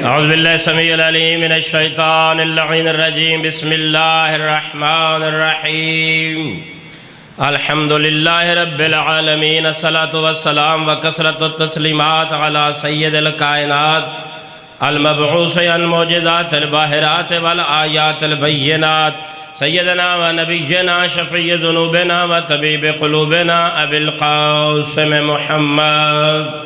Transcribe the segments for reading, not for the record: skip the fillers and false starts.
اعوذ باللہ السمیع العلیم من الشیطان اللعین الرجیم بسم اللہ الرحمن الرحیم الحمدللہ رب العالمین الصلاة والسلام وکثرت التسلیمات علی سید الکائنات المبعوث عن معجزات الباہرات والآیات البینات سیدنا و نبینا شفیع ذنوبنا و طبیب قلوبنا ابی القاسم محمد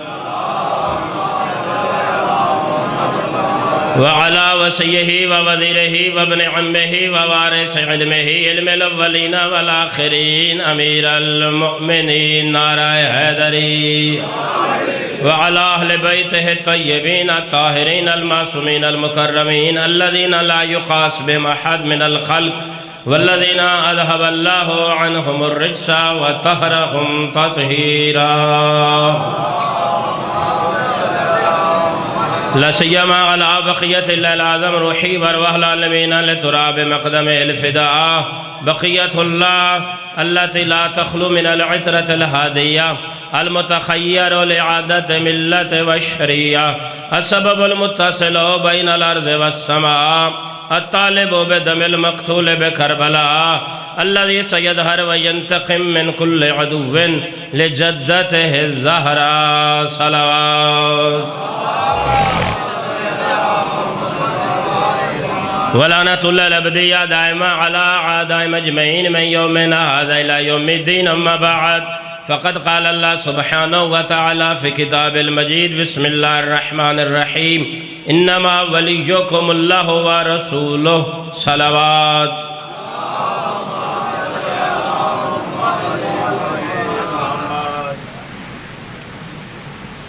وعلى وصيه ووزيره وابن عمه ووارث علمه علم الأولين والآخرين أمير المؤمنين نعرہ حیدری وعلى أهل بيته الطيبين الطاهرين المعصومين المكرمين الذين لا يقاس بهم أحد من الخلق والذين أذهب الله عنهم الرجس وطهرهم تطهيرا لا سيما على بقية الله العظم روحي وارواح العالمين لتراب مقدم الفداء بقية الله التي لا تخلو من العطرة الهادية المتخير لعادة ملة والشريعة السبب المتصل بين الأرض والسماء الطالب بدم المقتول بكربلاء الذي سيظهر وينتقم من كل عدو لجدته الزهراء صلوات ولعنة الله الأبدية دائما على أعدائهم أجمعين من يومنا هذا إلى يوم الدين أما بعد فقد قال الله سبحانه وتعالى في كتاب المجيد بسم الله الرحمن الرحيم إنما وليكم الله ورسوله صلوات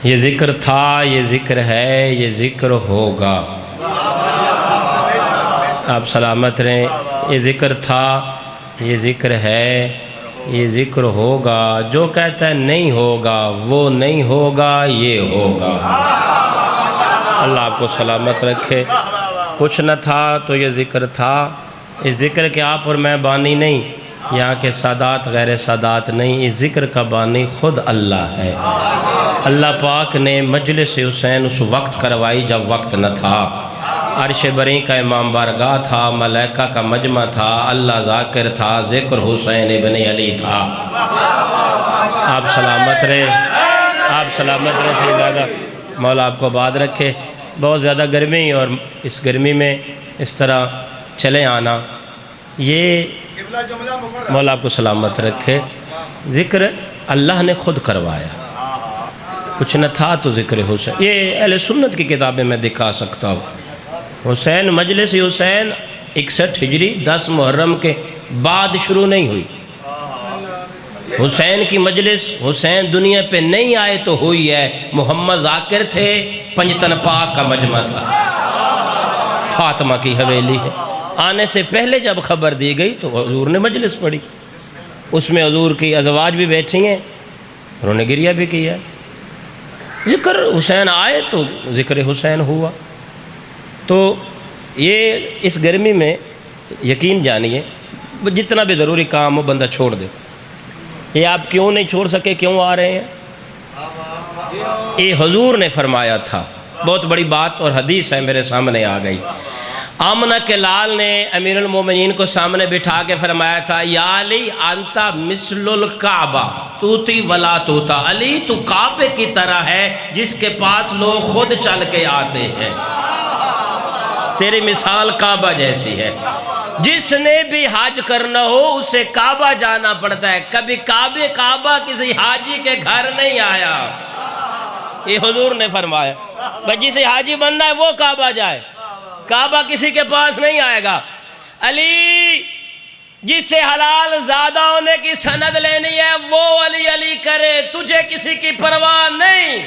یہ ذکر تھا، یہ ذکر ہے، یہ ذکر ہوگا. آپ سلامت رہیں. یہ ذکر تھا، یہ ذکر ہے، یہ ذکر ہوگا. جو کہتا ہے نہیں ہوگا وہ نہیں ہوگا، یہ ہوگا. اللہ آپ کو سلامت رکھے. کچھ نہ تھا تو یہ ذکر تھا. اس ذکر کے آپ اور میں بانی نہیں، یہاں کے سادات غیر سادات نہیں. اس ذکر کا بانی خود اللہ ہے. اللہ پاک نے مجلس حسین اس وقت کروائی جب وقت نہ تھا. عرش بری کا امام بارگاہ تھا، ملائکہ کا مجمع تھا، اللہ ذاکر تھا، ذکر حسین ابن علی تھا. آپ سلامت رہے، آپ سلامت رہے. صحیح دادا مولا آپ کو آباد رکھے. بہت زیادہ گرمی اور اس گرمی میں اس طرح چلے آنا، یہ مولا آپ کو سلامت رکھے. ذکر اللہ نے خود کروایا. کچھ نہ تھا تو ذکر حسین. یہ اہل سنت کی کتابیں میں دکھا سکتا ہوں. حسین مجلس حسین 61 ہجری 10 محرم کے بعد شروع نہیں ہوئی. حسین کی مجلس حسین دنیا پہ نہیں آئے تو ہوئی ہے. محمد ذاکر تھے، پنجتن پاک کا مجمع تھا، فاطمہ کی حویلی ہے. آنے سے پہلے جب خبر دی گئی تو حضور نے مجلس پڑھی. اس میں حضور کی ازواج بھی بیٹھی ہیں، انہوں نے گریہ بھی کیا. ذکر حسین آئے تو ذکر حسین ہوا. تو یہ اس گرمی میں یقین جانیے جتنا بھی ضروری کام ہو بندہ چھوڑ دے. یہ آپ کیوں نہیں چھوڑ سکے، کیوں آ رہے ہیں؟ یہ حضور نے فرمایا تھا. بہت بڑی بات اور حدیث ہے، میرے سامنے آ گئی. آمنہ کے لال نے امیر المومنین کو سامنے بٹھا کے فرمایا تھا، یا علی انتا مثل الکعبہ توتی ولا توتا. علی تو کعبے کی طرح ہے جس کے پاس لوگ خود چل کے آتے ہیں. تیری مثال کعبہ جیسی ہے. جس نے بھی حج کرنا ہو اسے کعبہ جانا پڑتا ہے. کبھی کعبہ کسی حاجی کے گھر نہیں آیا. یہ حضور نے فرمایا. بھئی جسے حاجی بننا ہے وہ کعبہ جائے، کعبہ کسی کے پاس نہیں آئے گا. علی جس سے حلال زیادہ ہونے کی سند لینی ہے وہ علی علی کرے، تجھے کسی کی پرواہ نہیں.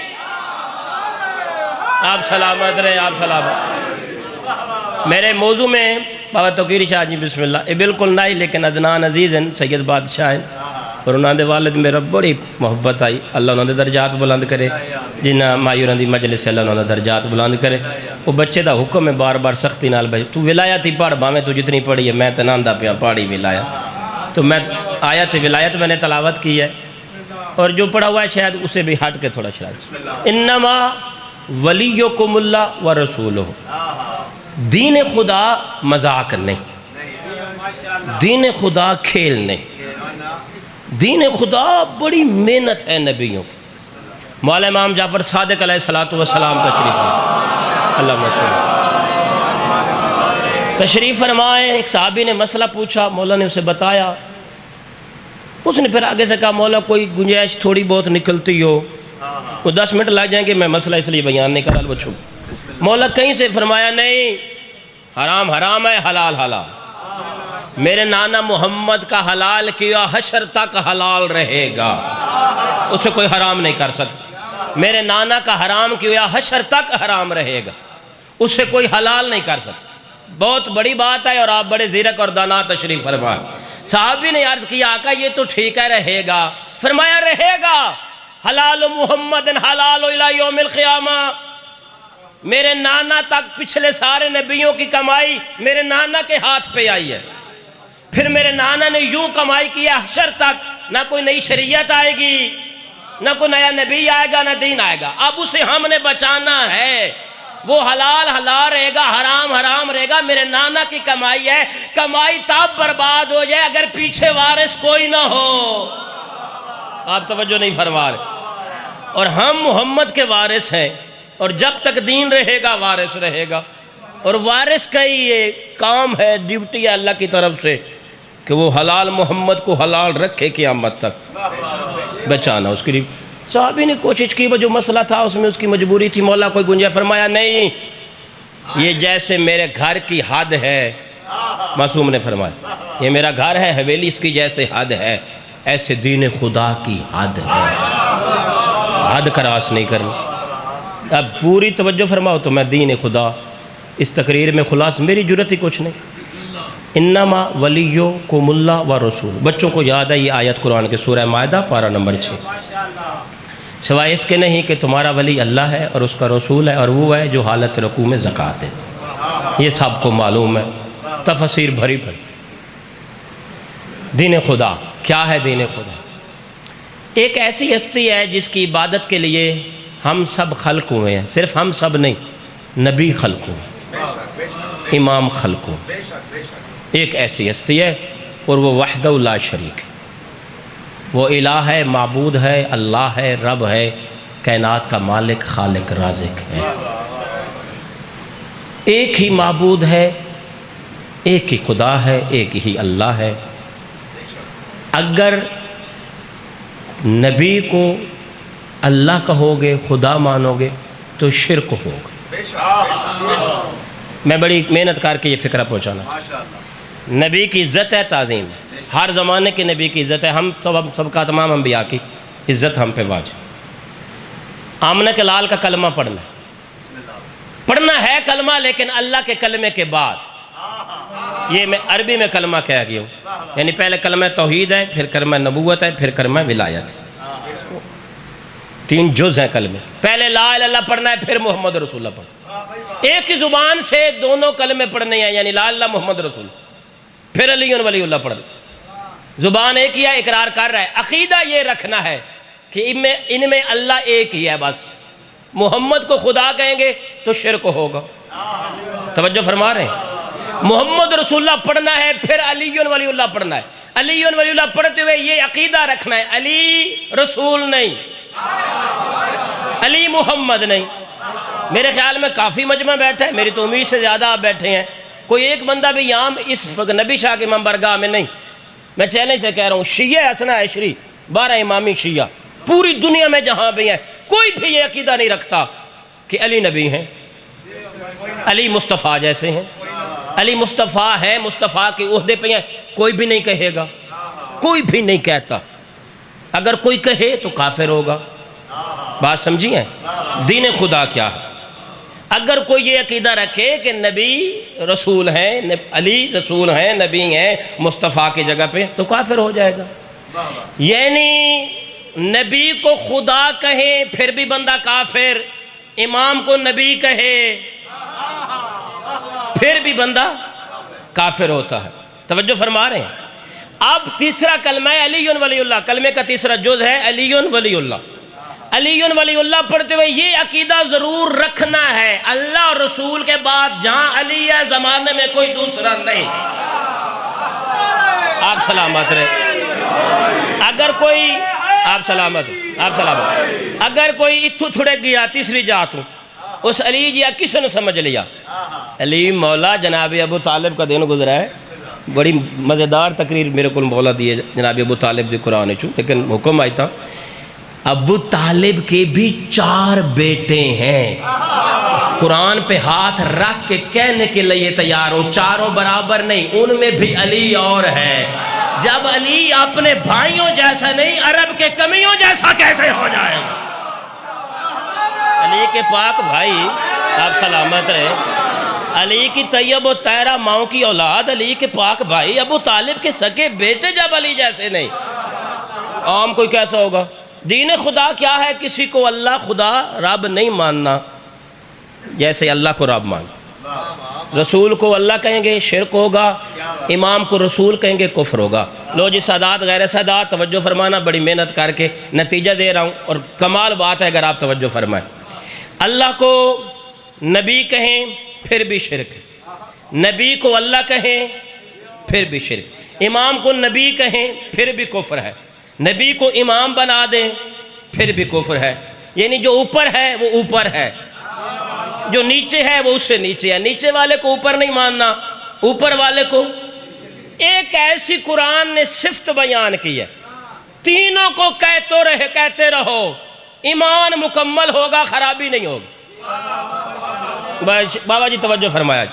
آپ سلامت رہے، آپ سلامت. میرے موضوع میں بابا توقیر شاہ جی بسم اللہ یہ بالکل نہیں، لیکن عدنان عزیز ہیں، سید بادشاہ ہیں، اور انہوں نے والد میرا بڑی محبت آئی. اللہ انہوں نے درجات بلند کرے. جنہ مایوران دی مجلس سے اللہ انہوں نے درجات بلند کرے. وہ بچے دا حکم ہے بار بار سختی نال بھائی تو ولایت ہی پڑھ، باویں تو جتنی پڑھی ہے. میں تناندہ پیا پاڑی ولایت، تو میں آیت ولایت میں نے تلاوت کی ہے، اور جو پڑھا ہوا ہے شاید اسے بھی ہٹ کے تھوڑا شاید. انما ولیکم اللہ و رسولہ، دین خدا مذاق نہیں، دین خدا کھیل نہیں، دین خدا بڑی محنت ہے نبیوں کی۔ مولا امام جعفر صادق علیہ السلام تشریف اللہ تشریف فرمائے۔ ایک صحابی نے مسئلہ پوچھا، مولا نے اسے بتایا، اس نے پھر آگے سے کہا مولا کوئی گنجائش تھوڑی بہت نکلتی ہو، وہ 10 منٹ لگ جائیں گے، میں مسئلہ اس لیے بیان نہیں کر رہا، وہ چھوڑ۔ مولا کہیں سے فرمایا نہیں، حرام حرام ہے، حلال حلال، میرے نانا محمد کا حلال کیا حشر تک حلال رہے گا، اسے کوئی حرام نہیں کر سکتا۔ میرے نانا کا حرام کیا حشر تک حرام رہے گا، اسے کوئی حلال نہیں کر سکتا۔ بہت بڑی بات ہے، اور آپ بڑے زیرک اور دانا تشریف فرمائے۔ صحابی نے عرض کیا آقا یہ تو ٹھیک ہے رہے گا، فرمایا رہے گا، حلال محمد حلال الی یوم القیامہ، میرے نانا تک پچھلے سارے نبیوں کی کمائی میرے نانا کے ہاتھ پہ آئی ہے، پھر میرے نانا نے یوں کمائی کیا حشر تک، نہ کوئی نئی شریعت آئے گی، نہ کوئی نیا نبی آئے گا، نہ دین آئے گا، اب اسے ہم نے بچانا ہے، وہ حلال حلال رہے گا، حرام حرام رہے گا، میرے نانا کی کمائی ہے، کمائی تب برباد ہو جائے اگر پیچھے وارث کوئی نہ ہو۔ آپ توجہ نہیں فرما رہے، اور ہم محمد کے وارث ہیں، اور جب تک دین رہے گا وارث رہے گا، اور وارث کا ہی یہ کام ہے، ڈیوٹی ہے اللہ کی طرف سے کہ وہ حلال محمد کو حلال رکھے قیامت تک، بچانا اس کے لیے۔ صحابی نے کوشش کی، وہ جو مسئلہ تھا اس میں اس کی مجبوری تھی، مولا کوئی گنجائش، فرمایا نہیں، یہ جیسے میرے گھر کی حد ہے، معصوم نے فرمایا یہ میرا گھر ہے، حویلی اس کی جیسے حد ہے، ایسے دین خدا کی حد ہے، حد کراس نہیں کرنی۔ اب پوری توجہ فرماؤ تو میں دین خدا اس تقریر میں خلاص، میری جرت ہی کچھ نہیں، انما ولیکم اللہ و رسول۔ بچوں کو یاد ہے یہ آیت قرآن کے سورہ مائدہ پارہ نمبر 6، سوائے اس کے نہیں کہ تمہارا ولی اللہ ہے اور اس کا رسول ہے، اور وہ ہے جو حالت رکوع میں زکوٰۃ دیتا، یہ سب کو معلوم ہے، تفسیر بھری بھری۔ دین خدا کیا ہے؟ دین خدا ایک ایسی ہستی ہے جس کی عبادت کے لیے ہم سب خلق ہوئے ہیں، صرف ہم سب نہیں، نبی خلق ہوئے، امام خلق ہوئے، ایک ایسی ہستی ہے، اور وہ وحدہ لا شریک ہے، وہ الہ ہے، معبود ہے، اللہ ہے، رب ہے، کائنات کا مالک، خالق، رازق ہے، ایک ہی معبود ہے، ایک ہی خدا ہے، ایک ہی اللہ ہے۔ اگر نبی کو اللہ کہو گے، خدا مانو گے تو شرک ہوگا۔ میں بڑی محنت کر کے یہ فکرہ پہنچانا چاہتا ہوں۔ نبی کی عزت ہے، تعظیم ہے، ہر زمانے کے نبی کی عزت ہے، ہم سب کا تمام انبیاء کی عزت ہم پہ واجب۔ آمنہ کے لال کا کلمہ پڑھنا ہے کلمہ، لیکن اللہ کے کلمے کے بعد، یہ میں عربی میں کلمہ کہہ گیا ہوں، یعنی پہلے کلمہ توحید ہے، پھر کلمہ نبوت ہے، پھر کلمہ ولایت ہے، 3 جز ہیں کلمے۔ پہلے لا الہ الا اللہ پڑھنا ہے، پھر محمد رسول اللہ پڑھنا، ایک ہی زبان سے دونوں کلمے پڑھنے ہیں، یعنی لا الہ الا اللہ محمد رسول، پھر علی ولی اللہ پڑھنا، زبان ایک ہی ہے، اقرار کر رہا ہے، عقیدہ یہ رکھنا ہے کہ ان میں اللہ ایک ہی ہے، بس محمد کو خدا کہیں گے تو شرک ہوگا۔ توجہ فرما رہے ہیں؟ محمد رسول اللہ پڑھنا ہے، پھر علی ولی اللہ پڑھنا ہے، علی ولی اللہ پڑھتے ہوئے یہ عقیدہ رکھنا ہے علی رسول نہیں، علی محمد نہیں۔ میرے خیال میں کافی مجمع بیٹھا ہے، میری تو امید سے زیادہ آپ بیٹھے ہیں، کوئی ایک بندہ بھی یہاں اس نبی شاہ کے منبرگاہ میں نہیں، میں چیلنج سے کہہ رہا ہوں، شیعہ حسنہ عشری 12 امامی شیعہ پوری دنیا میں جہاں بھی ہیں، کوئی بھی یہ عقیدہ نہیں رکھتا کہ علی نبی ہیں، علی مصطفیٰ جیسے ہیں، علی مصطفیٰ ہیں، مصطفیٰ کے عہدے پہ ہیں، کوئی بھی نہیں کہے گا، کوئی بھی نہیں کہتا، اگر کوئی کہے تو کافر ہوگا۔ بات سمجھی ہے؟ دین خدا کیا ہے؟ اگر کوئی یہ عقیدہ رکھے کہ نبی رسول ہیں، علی رسول ہیں، نبی ہیں مصطفیٰ کی جگہ پہ، تو کافر ہو جائے گا۔ یعنی نبی کو خدا کہیں پھر بھی بندہ کافر، امام کو نبی کہے پھر بھی بندہ کافر ہوتا ہے۔ توجہ فرما رہے ہیں؟ اب تیسرا کلمہ ہے علی ولی اللہ، کلمے کا تیسرا جز ہے علی ولی اللہ۔ علی ولی اللہ پڑھتے ہوئے یہ عقیدہ ضرور رکھنا ہے، اللہ اور رسول کے بعد جہاں علی ہے زمانے میں کوئی دوسرا نہیں۔ آپ سلامت رہے۔ اگر کوئی آپ سلامت اگر کوئی اتھو تھوڑے گیا تیسری جاتوں اس علی جی کس نے سمجھ لیا؟ علی مولا جناب ابو طالب کا دن گزرا ہے، بڑی مزیدار تقریر میرے کو مولا دیے جناب ابو طالب دی قرآن چوں، لیکن حکم آئی تھا ابو طالب کے بھی 4 بیٹے ہیں، قرآن پہ ہاتھ رکھ کے کہنے کے لیے تیار ہوں، چاروں برابر نہیں، ان میں بھی علی اور ہے۔ جب علی اپنے بھائیوں جیسا نہیں، عرب کے کمیوں جیسا کیسے ہو جائے گا؟ علی کے پاک بھائی آپ سلامت رہے، علی کی طیب و طاہرہ ماؤں کی اولاد، علی کے پاک بھائی ابو طالب کے سکے بیٹے جب علی جیسے نہیں، عام کوئی کیسا ہوگا؟ دین خدا کیا ہے؟ کسی کو اللہ خدا رب نہیں ماننا، جیسے اللہ کو رب ماننا۔ رسول کو اللہ کہیں گے شرک ہوگا، امام کو رسول کہیں گے کفر ہوگا۔ لو جی سادات غیر سادات توجہ فرمانا، بڑی محنت کر کے نتیجہ دے رہا ہوں اور کمال بات ہے اگر آپ توجہ فرمائیں۔ اللہ کو نبی کہیں پھر بھی شرک، نبی کو اللہ کہیں پھر بھی شرک، امام کو نبی کہیں پھر بھی کفر ہے، نبی کو امام بنا دیں پھر بھی کفر ہے۔ یعنی جو اوپر ہے وہ اوپر ہے، جو نیچے ہے وہ اس سے نیچے ہے، نیچے والے کو اوپر نہیں ماننا، اوپر والے کو۔ ایک ایسی قرآن نے صفت بیان کی ہے، تینوں کو کہتے رہو، ایمان مکمل ہوگا، خرابی نہیں ہوگی۔ بابا جی توجہ فرمایا،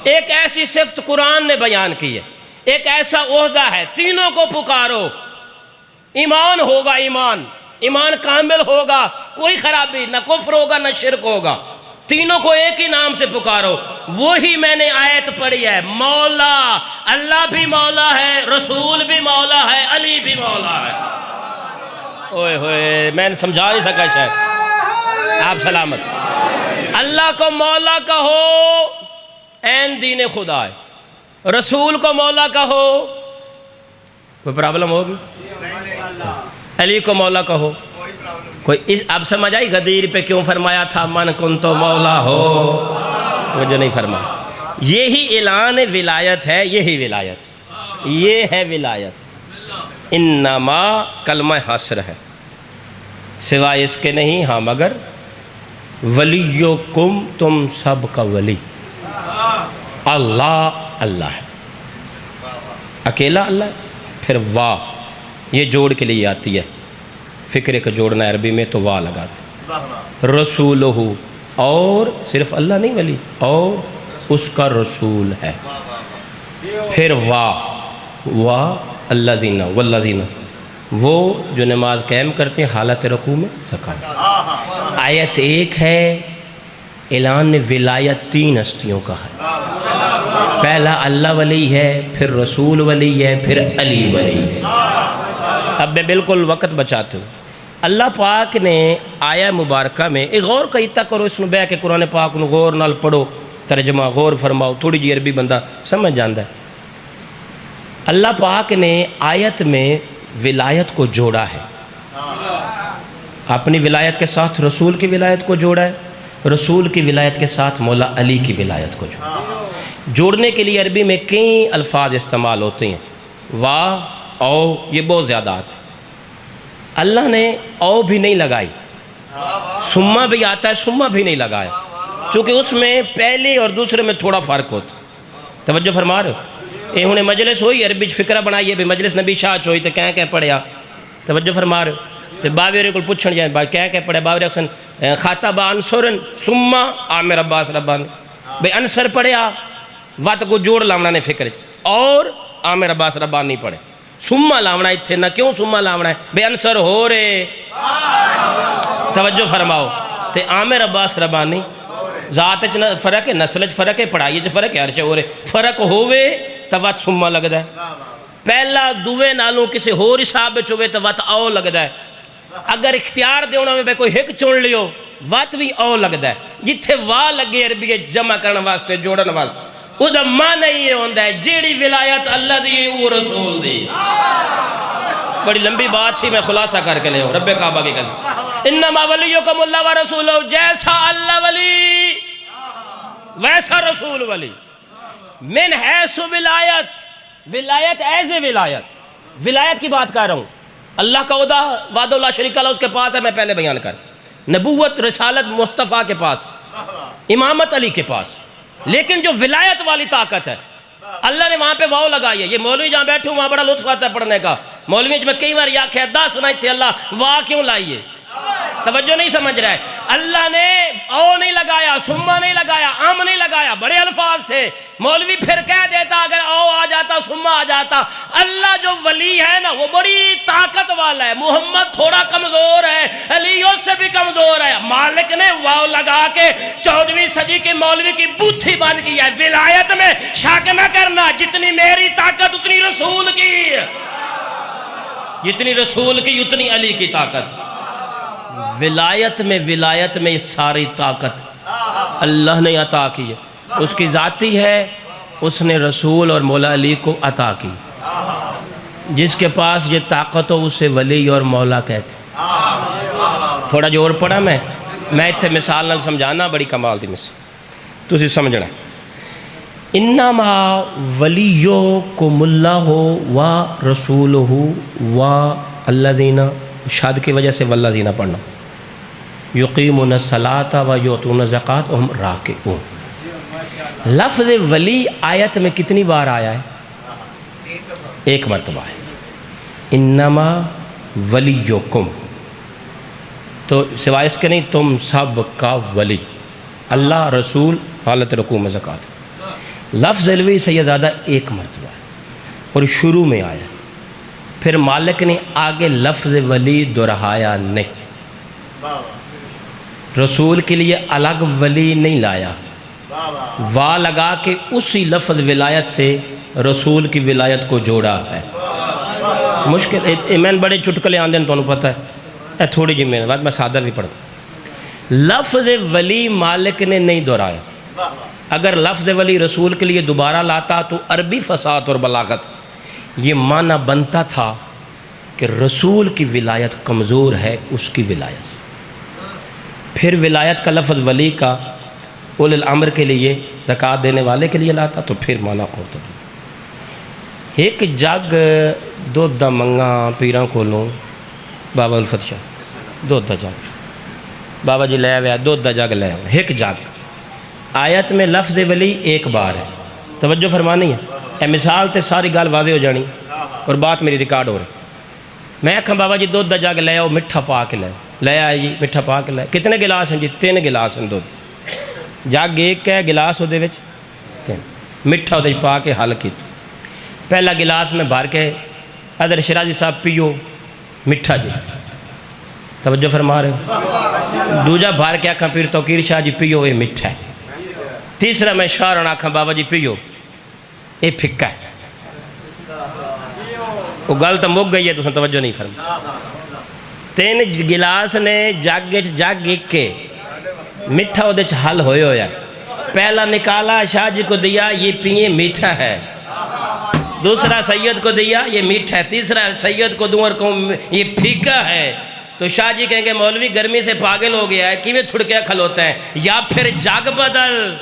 ایک ایسی صفت قرآن نے بیان کی ہے، ایک ایسا عہدہ ہے، تینوں کو پکارو، ایمان ہوگا، ایمان کامل ہوگا، کوئی خرابی نہ کفر ہوگا نہ شرک ہوگا، تینوں کو ایک ہی نام سے پکارو۔ وہی میں نے آیت پڑھی ہے، مولا، اللہ بھی مولا ہے، رسول بھی مولا ہے، علی بھی مولا ہے۔ اوئے ہوئے میں نے سمجھا نہیں سکا شاید، آپ سلامت۔ اللہ کو مولا کہو این دین خدا ہے، رسول کو مولا کہو کوئی پرابلم ہوگی؟ علی کو مولا کہو کوئی، اب سمجھ آئی غدیر پہ کیوں فرمایا تھا من کن تو مولا ہو؟ وہ جو نہیں فرمایا، یہی اعلان ولایت ہے، یہی ولایت، یہ ہے ولایت۔ انما کلمہ حصر ہے، سوائے اس کے نہیں، ہاں مگر ولیکم، تم سب کا ولی اللہ اللہ ہے، اکیلا اللہ ہے۔ پھر واہ یہ جوڑ کے لیے آتی ہے، فکرے کا جوڑنا عربی میں تو واہ لگاتے، رسولہ، اور صرف اللہ نہیں ولی، اور اس کا رسول ہے۔ پھر واہ الذین والذین، وہ جو نماز قائم کرتے ہیں حالت رکوع میں زکوٰۃ۔ آیت ایک ہے، اعلان ولایت 3 ہستیوں کا ہے، پہلا اللہ ولی ہے، پھر رسول ولی ہے، پھر علی ولی ہے۔ اب میں بالکل وقت بچاتے ہوں، اللہ پاک نے آیہ مبارکہ میں ایک غور کیتا کرو، اس میں بے کے قرآن پاک نو غور نال پڑھو، ترجمہ غور فرماؤ، تھوڑی جی عربی بندہ سمجھ جاندہ ہے۔ اللہ پاک نے آیت میں ولایت کو جوڑا ہے، اپنی ولایت کے ساتھ رسول کی ولایت کو جوڑا ہے، رسول کی ولایت کے ساتھ مولا علی کی ولایت کو جوڑا ہے۔ جوڑنے کے لیے عربی میں کئی الفاظ استعمال ہوتے ہیں، واہ، او، یہ بہت زیادہ آتے ہیں۔ اللہ نے او بھی نہیں لگائی، سمہ بھی آتا ہے، سمہ بھی نہیں لگایا، چونکہ اس میں پہلے اور دوسرے میں تھوڑا فرق ہوتا۔ توجہ فرما رہے ہو؟ یہ انہیں مجلس ہوئی عربی فکرہ بنائیے بھی مجلس نبی شاہ چوئی تو کہیں پڑھیا، توجہ فرما رہے ہو؟ تو باویرے کو پوچھن جائیں بھائی کہیں پڑھے، باویرے اکسن خاطب انصرن سمہ عامر عباس ربانی، بھئی انصر پڑھیا وقت کو جوڑ لاؤنا نے فکر، اور عامر عباس ربانی پڑھے، سمہ لاؤنا اتھے نہ، کیوں سمہ لاؤنا ہے؟ بے انصر ہو رہے، توجہ فرماؤ، تے عامر عباس ربانی ذات فرق ہے، نسل فرق ہے، پڑھائی فرق ہے، ہر چاہ ہو رہے، فرق ہوئے تو وقت سمہ لگتا ہے، پہلا دوے نالوں کسی ہور حساب چوے تو وقت او لگتا ہے، اگر اختیار دیونا میں کوئی ہک چون لیو وقت بھی او لگتا ہے، جتھے واہ لگے عربی جمع کرنے واسطے جوڑن واسطے، وہ دا معنی یہ ہوندہ ہے جیڑی ولایت اللہ دی وہ رسول دی۔ بڑی لمبی بات تھی، میں خلاصہ کر کے لے ہوں، رب کعبہ کی قسم۔ انما ولیکم اللہ و رسولہ، جیسا اللہ ولی ویسا رسول ولی۔ من حیث ولایت، ولایت ایز اے ولایت کی بات کر رہا ہوں۔ اللہ کا عہدہ وحدہ لا شریک لہ اس کے پاس ہے، میں پہلے بیان کر، نبوت رسالت مصطفیٰ کے پاس، امامت علی کے پاس، لیکن جو ولایت والی طاقت ہے اللہ نے وہاں پہ واو لگائی ہے۔ یہ مولوی جہاں بیٹھے وہاں بڑا لطف آتا ہے پڑھنے کا، مولوی میں کئی بار یا کہتا سنائی تھے اللہ واہ کیوں لائیے، توجہ نہیں سمجھ رہا ہے۔ اللہ نے او نہیں لگایا، سما نہیں لگایا، ام نہیں لگایا، بڑے الفاظ تھے۔ مولوی پھر کہہ دیتا اگر او آ جاتا سما آ جاتا۔ اللہ جو ولی ہے نا وہ بڑی طاقت والا ہے، محمد تھوڑا کمزور ہے، علی اس سے بھی کمزور ہے، مالک نے واو لگا کے 14ویں صدی کے مولوی کی بوتھی بند کی ہے۔ ولایت میں شک نہ کرنا، جتنی میری طاقت اتنی رسول کی، جتنی رسول کی اتنی علی کی طاقت۔ ولایت میں ساری طاقت اللہ نے عطا کی ہے، اس کی ذاتی ہے، اس نے رسول اور مولا علی کو عطا کی۔ جس کے پاس یہ طاقت ہو اسے ولی اور مولا کہتے۔ تھوڑا جو اور پڑھا میں اتھے مثال نہ سمجھانا، بڑی کمال دی مثال تسی سمجھنا۔ انما ولیکم اللہ و رسولہ و الذین، شاد کی وجہ سے والذین پڑھنا، یقیمون الصلاۃ و یؤتون الزکوٰۃ وہم راکعون۔ لفظ ولی آیت میں کتنی بار آیا ہے؟ ایک مرتبہ ہے، انما ولیکم، تو سوائے اس کے نہیں تم سب کا ولی، اللہ رسول حالت رکوع میں زکوٰۃ۔ لفظ ولی سے یہ زیادہ ایک مرتبہ ہے اور شروع میں آیا، پھر مالک نے آگے لفظ ولی دہرایا نہیں، رسول کے لیے الگ ولی نہیں لایا، وا لگا کے اسی لفظ ولایت سے رسول کی ولایت کو جوڑا ہے۔ مشکل میں بڑے چٹکلے آندے ہیں، تو انہوں پتہ ہے، تھوڑی جی میں بات میں سادہ بھی پڑھتا۔ لفظ ولی مالک نے نہیں دہرایا، اگر لفظ ولی رسول کے لیے دوبارہ لاتا تو عربی فصاحت اور بلاغت یہ معنی بنتا تھا کہ رسول کی ولایت کمزور ہے اس کی ولایت سے۔ پھر ولایت کا لفظ ولی کا اولی الامر کے لیے، زکوٰۃ دینے والے کے لیے لاتا تو پھر معنی ہوتا۔ ایک جگ دودھ دا منگا پیراں کولوں بابا الفت شاہ، دودھ دا جگ بابا جی لے آیا، دودھ دا جگ لے آیا، ایک جگ۔ آیت میں لفظ ولی ایک بار ہے، توجہ فرمانی ہے، اے مثال تے ساری گال واضح ہو جانی اور بات میری ریکارڈ ہو رہی۔ میں کہا بابا جی دودھ دا جگ لے آؤ، مٹھا پا کے لے آئے جی، مٹھا پا کے لے، کتنے گلاس ہیں جی؟ 3 گلاس ہیں دودھ، جگ ایک ہے، گلاس ہو دے وچ 3، مٹھا ہو دے پا کے حل کی۔ پہلا گلاس میں بھر کے ادھر شرازی صاحب پیو مٹھا جی، توجہ فرما رہے، دوجا بھر کے آکھاں پیر توقیر شاہ جی پیو یہ مٹھا ہے، تیسرا میں شاہ اور آکھاں بابا جی پیو یہ پھکا ہے۔ وہ گل تو مک گئی ہے، تو توجہ نہیں فرما۔ 3 گلاس نے جگ ایک کے مٹھا وہ دیچ حل ہوئے ہویا، پہلا نکالا شاہ جی کو دیا یہ پیئے میٹھا ہے، دوسرا سید کو دیا یہ میٹھا ہے، تیسرا سید کو دوں اور کہوں یہ پھیکا ہے۔ تو شاہ جی کہیں گے مولوی گرمی سے پاگل ہو گیا ہے، کیویں تھڑکے کھلوتے ہیں، یا پھر جگ بدل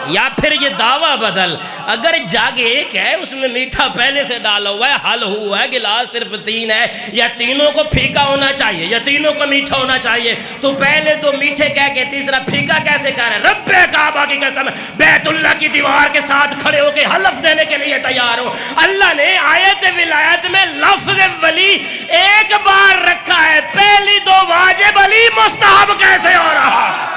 یا پھر یہ دعویٰ بدل۔ اگر جگ ایک ہے اس میں میٹھا پہلے سے ڈالا ہوا ہے، حل ہوا ہے، گلاس صرف 3 ہے، یا تینوں کو پھیکا ہونا چاہیے یا تینوں کو میٹھا ہونا چاہیے، تو پہلے 2 میٹھے کہہ کے تیسرا پھیکا کیسے کہہ رہے ہیں؟ رب کعبہ کی قسم بیت اللہ کی دیوار کے ساتھ کھڑے ہو کے حلف دینے کے لیے تیار ہو، اللہ نے آیت ولایت میں لفظ ولی ایک بار رکھا ہے، پہلی 2 واجب علی مستحب کیسے ہو رہا؟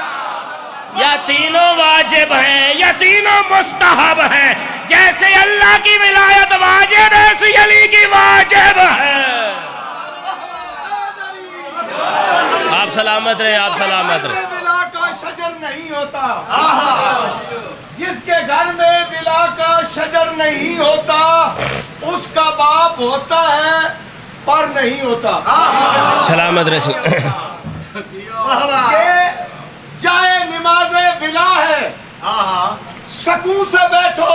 یا تینوں واجب ہیں یا تینوں مستحب ہیں، جیسے اللہ کی ولایت واجب ہے ایسی علی کی واجب ہے۔ آپ سلامت رہے، آپ سلامت رہے۔ بلا کا شجر نہیں ہوتا، جس کے گھر میں بلا کا شجر نہیں ہوتا اس کا باپ ہوتا ہے پر نہیں ہوتا۔ سلامت رہے۔ یہ جائے نماز ولا ہے، سکون سے بیٹھو،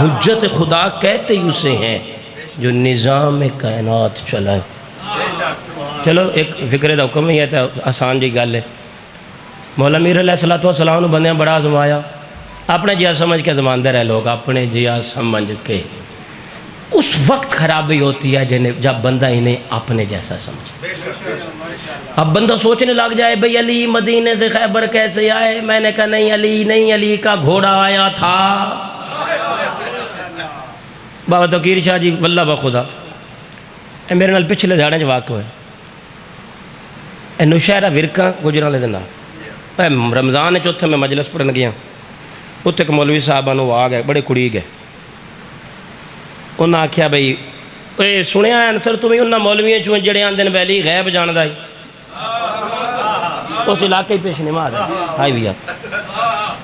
حجت خدا کہتے ہی اسے ہیں جو نظام کائنات چلائے۔ چلو ایک فکرے دا حکم ہی ہے تو آسان جی گل ہے۔ مولا میر علیہ السلام نے بندیاں بڑا آزمایا، اپنے جہاں سمجھ کے آزماندے رہے لوگ، اپنے جہاں سمجھ کے۔ اس وقت خرابی ہوتی ہے جب بندہ انہیں اپنے جیسا سمجھتا ہے۔ اب بندہ سوچنے لگ جائے بھئی علی مدینے سے خیبر کیسے آئے؟ میں نے کہا نہیں علی نہیں، علی کا گھوڑا آیا تھا۔ بابا توقیر شاہ جی واللہ بخدا اے میرے نال پچھلے دھاڑے جو واقع ہوئے، اے نوشہرہ ورکاں گجران لے دینا، رمضان چوتھے میں مجلس پڑھن گیا، اتنے مولوی صاحبانو آ گئے، بڑے کڑی گئے۔ انہاں آکھیا بھئی اے سنیا ہے انصر تمہیں انہاں مولویاں چویں جڑے آندن ویلی غیب جاندہ ہے، اس علاقے پیش نماز ہے آئی بھی آپ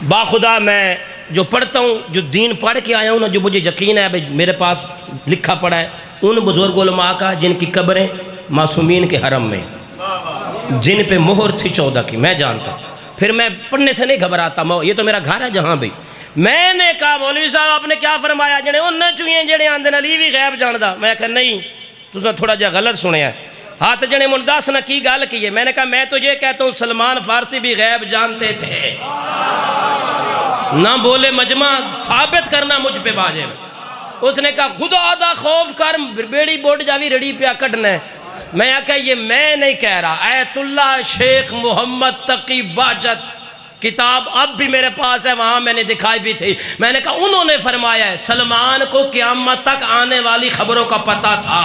باخدا میں جو پڑھتا ہوں، جو دین پڑھ کے آیا ہوں، جو مجھے یقین ہے بھئی میرے پاس لکھا پڑا ہے، ان بزرگ علماء کا جن کی قبریں معصومین کے حرم میں، جن پہ مہر تھی 14 کی، میں جانتا ہوں۔ پھر میں پڑھنے سے نہیں گھبراتا، یہ تو میرا گھر ہے جہاں بھی۔ میں نے کہا مولوی صاحب آپ نے کیا فرمایا؟ جڑے انہاں چوئیں جڑے آندن علی بھی غیب جاندہ۔ میں کہا نہیں تُسا تھوڑا جا غلط سنے ہیں۔ ہاتھ جڑے منداس نہ کی گال کی ہے۔ میں نے کہا میں تو یہ کہتا ہوں سلمان فارسی بھی غیب جانتے تھے۔ نہ بولے مجمع ثابت کرنا مجھ پہ واجب۔ اس نے کہا خدا دا خوف کر بیڑی بوٹ جاوی رڑی پہ کٹنا ہے۔ میں کہا یہ میں نہیں کہہ رہا، ایت اللہ شیخ محمد تقی باجت کتاب اب بھی میرے پاس ہے، وہاں میں نے دکھائی بھی تھی۔ میں نے کہا انہوں نے فرمایا ہے سلمان کو قیامت تک آنے والی خبروں کا پتہ تھا۔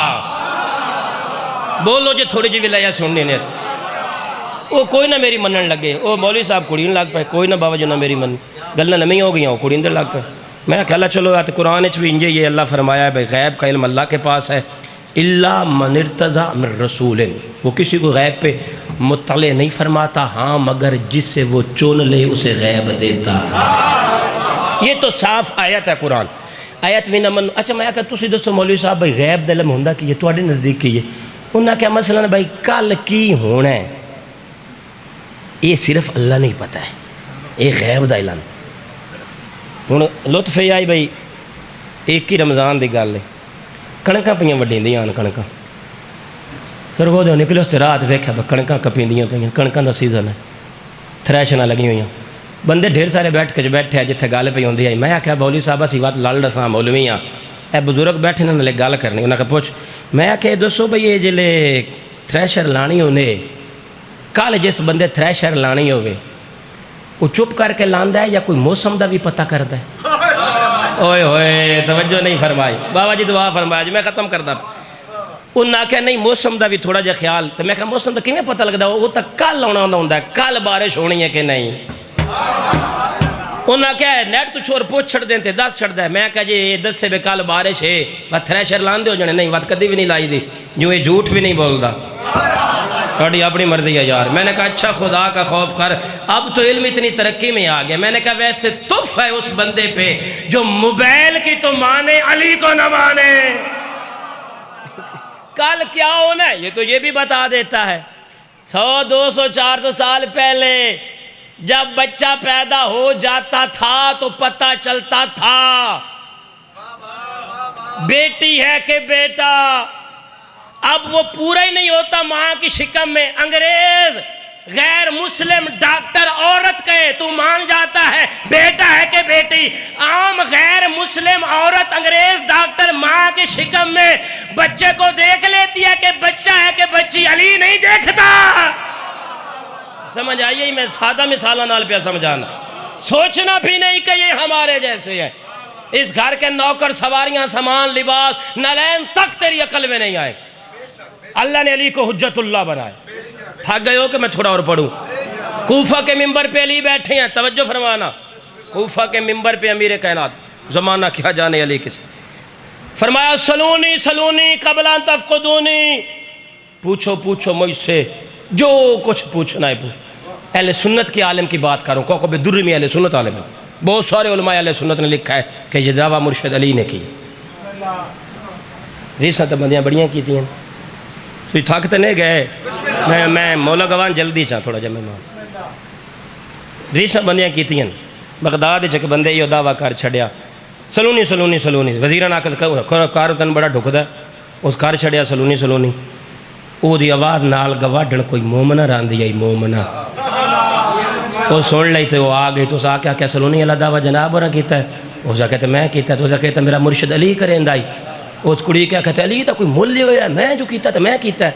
بولو جی تھوڑی جی ولایہ سننے نے وہ کوئی نہ میری منن لگے، وہ مولوی صاحب کڑین لگ پہ، کوئی نہ بابا جو نہ میری من گلنا نمی ہو گئی ہوں کڑین در لگ پہ۔ میں کہا اللہ چلو آتے قرآن چوی انجے یہ اللہ فرمایا ہے بھئی غیب کا علم اللہ کے پاس ہے، اللہ من ارتضی من رسول، وہ کسی کو غیب پہ مطلع نہیں فرماتا، ہاں مگر جس سے وہ چون لے اسے غیب دیتا ہے۔ یہ تو صاف آیت ہے قرآن۔ آیت میں نمن اچھا میں کہا تسی دوستو مولوی صاحب بھئی غیب دلم ہوندہ کی یہ توڑے نزدیک کی ہے؟ انہوں نے کہا مثلا بھئی کل کی ہونا ہے یہ صرف اللہ نہیں پتہ ہے، یہ غیب دا علم۔ لطف یہ آئی بھئی ایک ہی رمضان دی گل ہے، کڑکاں پہیاں وڈیں دیاں کڑکاں سر وہ جو نکلے اس تے رات ویکھا کڑکاں کپیں دیاں پہیاں، کڑکاں دا سیزن ہے، تھریشناں لگی ہوئیاں، بندے ڈھیر سارے بیٹھ کے جو بیٹھے ہیں جتھے گل پہ ہوندی آئی۔ میں آکھیا مولوی صاحب اسی بات لڑ رساں مولوی ہاں، اے بزرگ بیٹھے نہ لے گل کرنی، انہاں کہا پوچھ۔ میں آکھیا دسو بھئی یہ جلے تھریشر لانی ہونے کل جس بندے تھریشر لانی ہوئے وہ چپ کر کے لاندہ ہے یا کوئی موسم دا بھی پتہ کرتا ہے؟ اوئے ہوئے توجہ نہیں فرمائی، بابا جی دعا فرمایا جی میں ختم کردہ۔ انہاں کہا نہیں موسم دا بھی تھوڑا جا خیال، تو میں کہا موسم دا کیوں پتہ لگتا ہے؟ وہ تک کل ہونا ہوندہ ہے، کل بارش ہونی ہے کہ نہیں۔ انہاں کہا نیٹ تو چھوڑ پوچھ چھڑ دیں تے 10 چھڑ دیں۔ میں کہا جی 10 سے بے کل بارش ہے بات تھریشر لان دے ہو جانے، نہیں بات کدی بھی نہیں لائی دی، جو یہ جھوٹ بھی نہیں بولدا، تھوڑی اپنی مرضی ہے یار۔ میں نے کہا اچھا خدا کا خوف کر، اب تو علم اتنی ترقی میں آ گیا۔ میں نے کہا ویسے تف ہے اس بندے پہ جو موبائل کی تو مانے علی کو نہ مانے۔ کل کیا ہونا ہے یہ تو یہ بھی بتا دیتا ہے۔ 100 200 400 سال پہلے جب بچہ پیدا ہو جاتا تھا تو پتہ چلتا تھا بیٹی ہے کہ بیٹا۔ اب وہ پورا ہی نہیں ہوتا ماں کی شکم میں، انگریز غیر مسلم ڈاکٹر عورت کہے تو مان جاتا ہے بیٹا ہے کہ بیٹی، عام غیر مسلم عورت انگریز ڈاکٹر ماں کی شکم میں بچے کو دیکھ لیتی ہے کہ بچہ ہے کہ بچی، علی نہیں دیکھتا۔ سمجھ آئیے میں سادہ مثالہ نال پہ سمجھانا، سوچنا بھی نہیں کہ یہ ہمارے جیسے ہیں۔ اس گھر کے نوکر سواریاں سامان لباس نالین تک تیری عقل میں نہیں آئے۔ اللہ نے علی کو حجت اللہ بنائے۔ تھک گئے ہو کہ میں تھوڑا اور پڑھوں؟ کوفہ کے ممبر پہ علی بیٹھے ہیں، توجہ فرمانا، کوفہ کے ممبر پہ امیر کائنات، زمانہ کیا جانے علی کس، فرمایا سلونی سلونی قبل ان تفقدونی، پوچھو پوچھو مجھ سے جو کچھ پوچھنا ہے پوچھ۔ اہل سنت کی عالم کی بات کروں، کوکب الدر میں اہل سنت عالم ہے، بہت سارے علماء اہل سنت نے لکھا ہے کہ یہ دعویٰ مرشد علی نے کی۔ ریساں تو بندیاں بڑیاں کی تھی ہیں، تو تھک تو نہیں گئے، میں مولا گوان جلدی چاہ تھوڑا جا مہمان۔ ریساں بندیاں کی تھی ہیں، بغداد چک بندے یہ دعویٰ کر چھڑیا سلونی وزیران آکس کار تن بڑا ڈھکدا ہے اس کار چھڑیا سلونی او دی آواز نال گواڈن کوئی مومنہ راندی آئی مومنہ وہ سن لئی تو وہ آ گئی تو اس آ کیا سلونی اللہ دعویٰ جناب اور کیتا ہے اس آ کہتے میں کیتا ہے تو اس آ کہتا میرا مرشد علی کریں دائی اس کڑی کیا کہتے علی دا کوئی مول ہویا میں جو کیتا تو میں کیتا ہے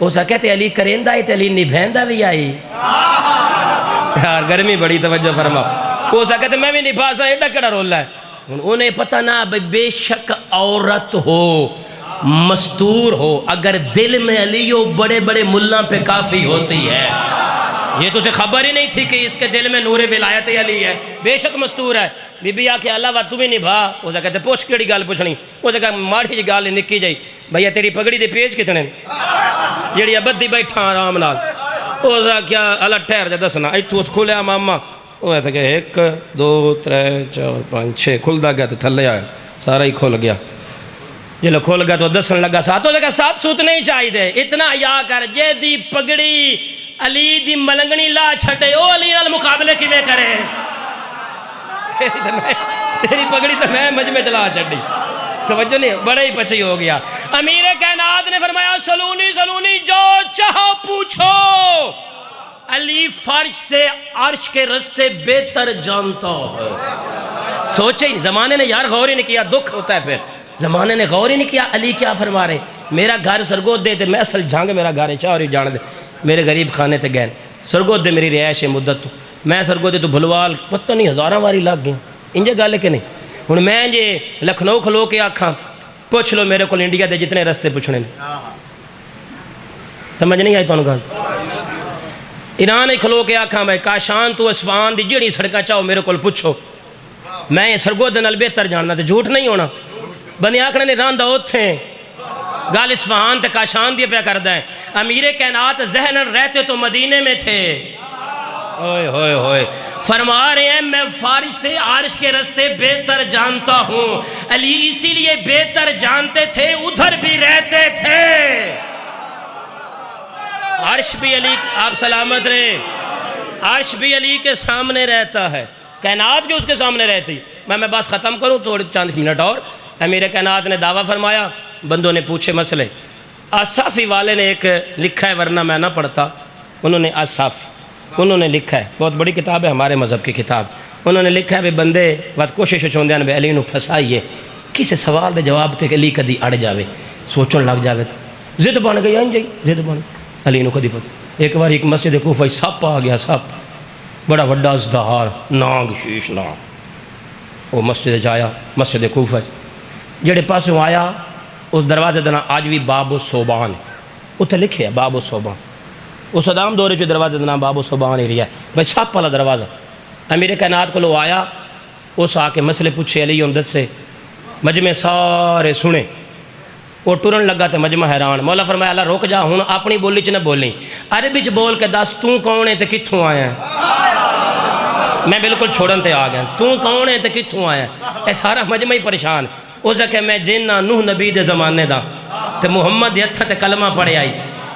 اس آ کہتے علی کریں دائی تو علی نبھیندہ بھی آئی یار گرمی بڑی توجہ فرما اس آ کہتے میں بھی نبھاسا ایڈا کڑا رولا ہے انہیں پتہ نہ بے شک عورت ہو مستور ہو اگر دل میں علی ہو بڑے بڑے ملہ پہ کافی ہوتی ہے یہ تو اسے خبر ہی نہیں تھی کہ اس کے دل میں نور ولایت علی ہے بے شک مستور ہے بی بی آکے اللہ وقت تو بھی نبھا اسے کہتے پوچھ کیڑی گال پوچھنی اسے کہا ماڑھی جی گال نکی جائی بھئیہ تیری پگڑی دے پیج کتنے جیڑی ابدی بیٹھا آرام نال اسے کیا اللہ ٹھہر جا دسنا ایتو اس کھولیا ماما وہ کہتے کہ 1 2 3 4 5 6 کھل دا گیا تو تھلے آیا سارا ہی کھول گیا جلو کھول گیا تو دسن لگا ساتھ اسے کہا ساتھ سوت نہیں چاہی دے اتنا یا کر جے دی پگڑی علی دی ملنگنی لا چھٹے او علی نال مقابلے کی میں کرے تیری پگڑی تو میں مجمع چلا چھڑی توجہ نہیں بڑا ہی پچھی ہو گیا امیر کائنات نے فرمایا سلونی جو چاہو پوچھو علی فرش سے عرش کے رستے بہتر جانتا ہے سوچے زمانے نے یار غور ہی نہیں کیا دکھ ہوتا ہے پھر زمانے نے غور ہی نہیں کیا علی کیا فرما رہے میرا گھر سرگود دے تے میں اصل جھانگ میرا گھر ہے چاہ رہی جان دے میرے غریب خانے تے گئن سرگود دے میری رہائش مدت تو میں سرگود دے تو بھلوال پتہ نہیں ہزاراں واری لگ گئے انجے گالے کے نہیں ہن میں جے لکھنؤ کھلو کے آکھاں پوچھ لو میرے کو انڈیا دے جتنے رستے پوچھنے سمجھ نہیں آئی تو گل ایران ہی کھلو کے آکھاں میں کاشان تو اصفہان دی جڑی سڑکاں چاہو میرے کو پوچھو میں سرگود دے نال بہتر جاننا تے جھوٹ نہیں ہونا بندے آکھنے نے راندہ ہوتے ہیں گال اصفہان تے کاشان دیا پیا کردہ ہے امیر کائنات ذہنن رہتے تو مدینے میں تھے ہوئے فرما رہے ہیں میں فارس سے عرش کے رستے بہتر جانتا ہوں علی اسی لیے بہتر جانتے تھے ادھر بھی رہتے تھے عرش بھی علی آپ سلامت رہے عرش بھی علی کے سامنے رہتا ہے کائنات جو اس کے سامنے رہتی میں بس ختم کروں تھوڑی چند منٹ اور امیر کائنات نے دعویٰ فرمایا بندوں نے پوچھے مسئلے آصافی والے نے ایک لکھا ہے ورنہ میں نہ پڑھتا انہوں نے آصافی انہوں نے لکھا ہے بہت بڑی کتاب ہے ہمارے مذہب کی کتاب انہوں نے لکھا ہے بھئی بندے بات کوشش چوندے ہیں علی نو پھسائیے کسی سوال دے جواب تے کہ علی کدی اڑ جاوے سوچن لگ جاوے تو زد بن گئی آئیں جائی زد بن علی نو کدی پتہ ایک بار ایک مسجد کوفہ سپ آ گیا سپ بڑا وڈا ازدہار نانگ شیش نانگ وہ مسجد جایا مسجد کوفہ جڑے پاسوں آیا اس دروازے دنا آج بھی باب و صوبان اتھے لکھے ہے باب و صوبان اس صدام دورے جو دروازے دنا باب و صوبان ہی رہی ہے بھئی سپ والا دروازہ امیر کائنات کو لو آیا اس آ کے مسئلے پوچھے علی امدد سے مجمع سارے سنے وہ ٹرن لگا تے مجمع حیران مولا فرمایا اللہ روک جا ہوں اپنی بولی چ نہ بولیں عربی چ بول کے دس تو کون ہے تے کتھوں آیا ہے میں بالکل چھوڑن تے آ گیا تو کون ہے تے کتھوں آیا ہے اے سارا مجمع ہی پریشان اسے کہ میں جنہ نوح نبی دے زمانے دا تے محمد ہتھ تے کلمہ پڑھے آئی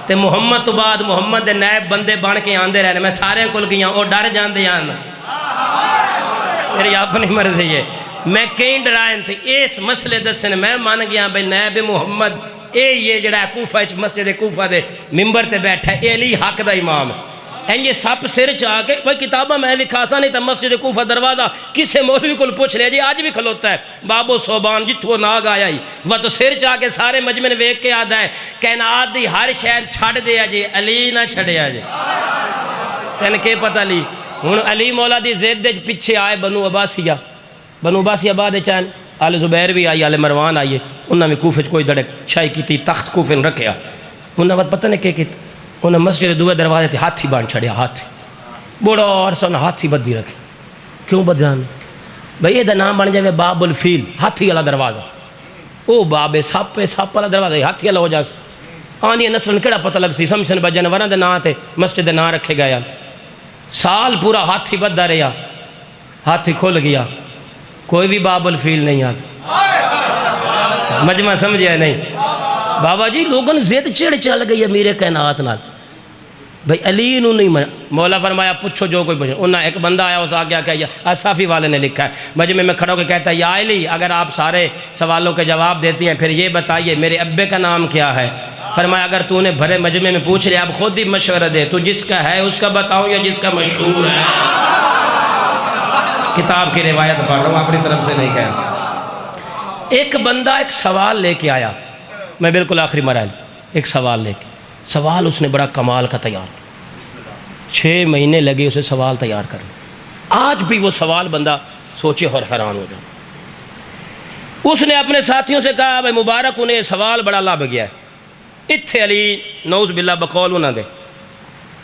تے محمد تو بعد محمد دے نائب بندے بن کے آندے رہنے میں سارے کل گیا اور ڈر جاندے آنا میری اپنی مرضی ہے میں کہیں ڈرائن تھی اس مسئلے دسن میں مان گیا بھئی نائب محمد یہ جڑا کوفہ مسجد کوفہ دے ممبر تے بیٹھا ہے علی حق دا امام این یہ سپ سر چاہ کے وہ کتابہ میں بھی کھاسا نہیں تھا مسجد کوفہ دروازہ کسے مولوی کو پوچھ لیا جی آج بھی کھلوتا ہے باب و صوبان جتھو ناگ آیا ہی وہ تو سر چاہ کے سارے مجمع نے ویک کے آدھا ہے کائنات دی ہر شہر چھڑ دیا جی علی نہ چھڑیا جی تین کے پتہ لی ہن علی مولا دی زید دے پیچھے آئے بنو عباسیہ بعد چین آل زبیر بھی آئی آل مروان آئیے انہوں نے کوفہ کوئی دڑک شاہی کی تھی تخت کوفہ رکھیا انہوں نے پتہ نہیں کہ انہیں مسجد دوے دروازے تھے ہاتھی بان چھڑیا ہاتھی بڑا عرصہ انہیں ہاتھی بدی رکھے کیوں بدیانے بھئی یہ دا نام بن جائے باب الفیل ہاتھی والا دروازہ او باب سپ والا دروازہ ہاتھی والا ہو جائے آنی نسلن کیڑا پتہ لگ سی سمسن بجن ورن دے نا تھے مسجد نا رکھے گیا سال پورا ہاتھی بدہ رہا ہاتھی کھول گیا کوئی بھی باب الفیل نہیں آتا مجمع سمجھے نہیں بابا جی لوگن زید چڑ چل گئی ہے میرے کائنات نال بھئی علی نو نہیں مولا فرمایا پوچھو جو کوئی پوچھو. انہاں ایک بندہ آیا اس آگیا کہ صافی والے نے لکھا ہے مجمع میں کھڑا ہو کے کہتا ہے یا علی اگر آپ سارے سوالوں کے جواب دیتی ہیں پھر یہ بتائیے میرے ابے کا نام کیا ہے؟ فرمایا اگر تو نے بھرے مجمع میں پوچھ لیا اب خود ہی مشورہ دے تو جس کا ہے اس کا بتاؤں یا جس کا مشہور ہے. کتاب کی روایت پڑھ رہا ہوں اپنی طرف سے نہیں کہہ رہا. ایک بندہ ایک سوال لے کے آیا, میں بالکل آخری مراحل, ایک سوال لے کے, سوال اس نے بڑا کمال کا تیار کیا, 6 مہینے لگے اسے سوال تیار کرنے. آج بھی وہ سوال بندہ سوچے اور حیران ہو جائے. اس نے اپنے ساتھیوں سے کہا بھائی مبارک انہیں سوال بڑا لب گیا ہے, اتھے علی نعوذ باللہ بقول انہاں دے